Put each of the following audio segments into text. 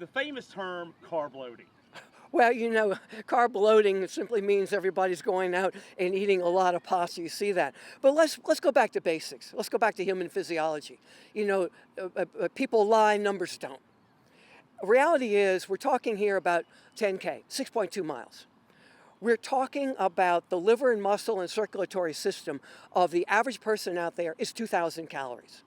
the famous term carb loading. Well, you know, carb loading simply means everybody's going out and eating a lot of pasta. You see that. But let's go back to basics. Let's go back to human physiology. You know, people lie, numbers don't. Reality is we're talking here about 10K, 6.2 miles. We're talking about the liver and muscle and circulatory system of the average person out there is 2,000 calories.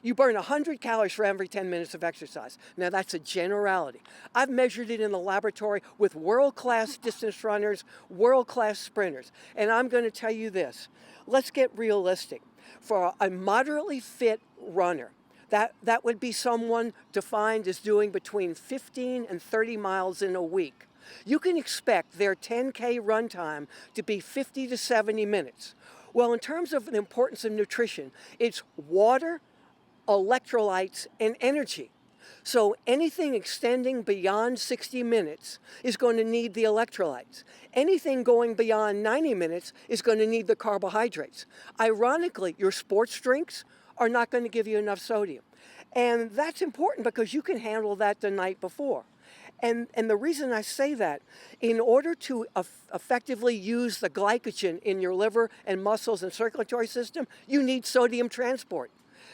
You burn 100 calories for every 10 minutes of exercise. Now that's a generality. I've measured it in the laboratory with world-class distance runners, world-class sprinters. And I'm going to tell you this. Let's get realistic. For a moderately fit runner, that would be someone defined as doing between 15 and 30 miles in a week. You can expect their 10K run time to be 50 to 70 minutes. Well, in terms of the importance of nutrition, it's water, electrolytes, and energy. So anything extending beyond 60 minutes is going to need the electrolytes. Anything going beyond 90 minutes is going to need the carbohydrates. Ironically, your sports drinks are not going to give you enough sodium. And that's important because you can handle that the night before. And the reason I say that, in order to effectively use the glycogen in your liver and muscles and circulatory system, you need sodium transport.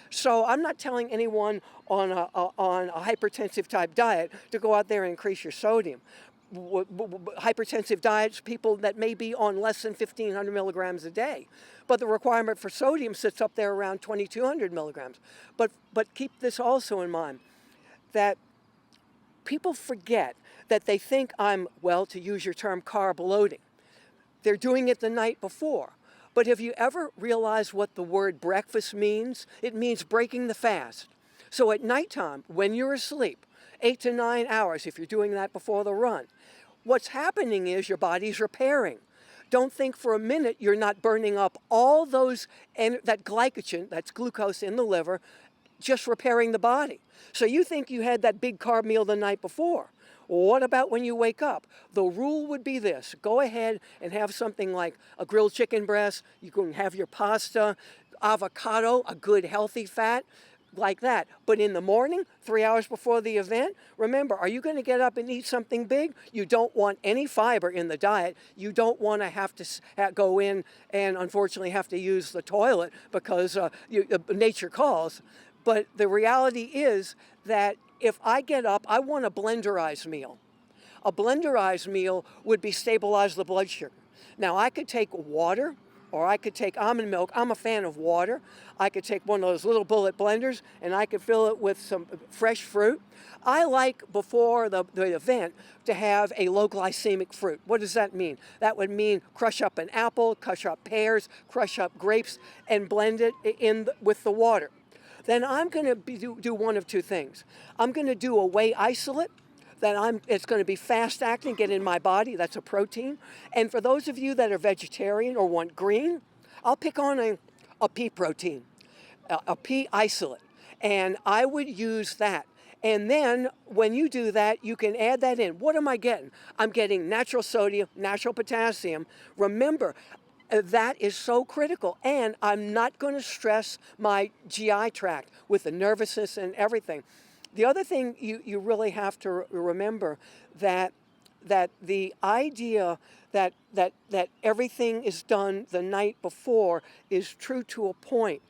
So I'm not telling anyone on a hypertensive type diet to go out there and increase your sodium. Hypertensive diets, people that may be on less than 1,500 milligrams a day. But the requirement for sodium sits up there around 2,200 milligrams. But keep this also in mind, that people forget that they think I'm, well, to use your term, carb loading. They're doing it the night before. But have you ever realized what the word breakfast means? It means breaking the fast. So at nighttime, when you're asleep, 8 to 9 hours, if you're doing that before the run, what's happening is your body's repairing. Don't think for a minute you're not burning up all that glycogen, that's glucose in the liver, just repairing the body. So you think you had that big carb meal the night before. Well, what about when you wake up? The rule would be this. Go ahead and have something like a grilled chicken breast. You can have your pasta, avocado, a good healthy fat, like that. But in the morning, 3 hours before the event, remember, are you going to get up and eat something big? You don't want any fiber in the diet. You don't want to have to go in and unfortunately have to use the toilet because nature calls. But the reality is that if I get up, I want a blenderized meal. A blenderized meal would be stabilize the blood sugar. Now, I could take water or I could take almond milk. I'm a fan of water. I could take one of those little bullet blenders and I could fill it with some fresh fruit. I like, before the event, to have a low glycemic fruit. What does that mean? That would mean crush up an apple, crush up pears, crush up grapes, and blend it in with the water. Then I'm going to do one of two things. I'm going to do a whey isolate. It's going to be fast acting, get in my body. That's a protein. And for those of you that are vegetarian or want green, I'll pick on a pea protein, a pea isolate. And I would use that. And then when you do that, you can add that in. What am I getting? I'm getting natural sodium, natural potassium. Remember, that is so critical. And I'm not going to stress my GI tract with the nervousness and everything. The other thing you really have to remember, that the idea that everything is done the night before is true to a point.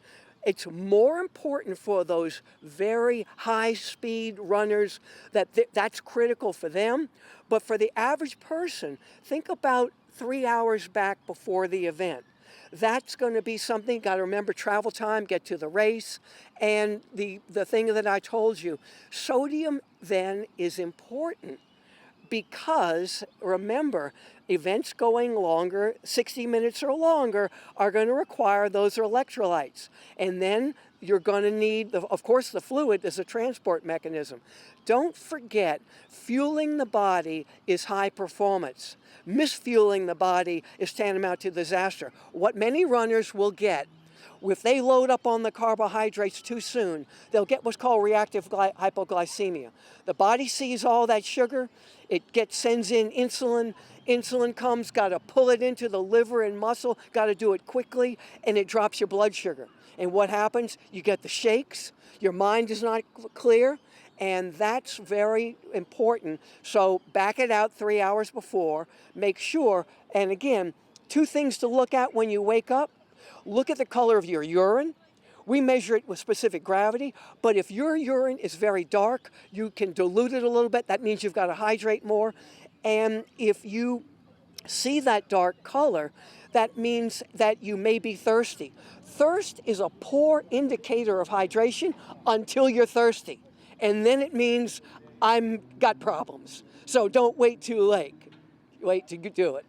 It's more important for those very high-speed runners that's critical for them. But for the average person, think about 3 hours back before the event. That's going to be something, got to remember travel time, get to the race. And the thing that I told you, sodium then is important because, remember, events going longer, 60 minutes or longer, are going to require those electrolytes. And then you're going to need, of course, the fluid as a transport mechanism. Don't forget, fueling the body is high performance. Misfueling the body is tantamount to disaster. What many runners will get, if they load up on the carbohydrates too soon, they'll get what's called reactive hypoglycemia. The body sees all that sugar, sends in insulin. Insulin comes, got to pull it into the liver and muscle, got to do it quickly, and it drops your blood sugar. And what happens? You get the shakes, your mind is not clear, And that's very important. So back it out 3 hours before, make sure, and again, two things to look at when you wake up. Look at the color of your urine. We measure it with specific gravity, but if your urine is very dark, you can dilute it a little bit. That means you've got to hydrate more. And if you see that dark color, that means that you may be thirsty. Thirst is a poor indicator of hydration until you're thirsty. And then it means I'm got problems. So don't wait too late. Wait to do it.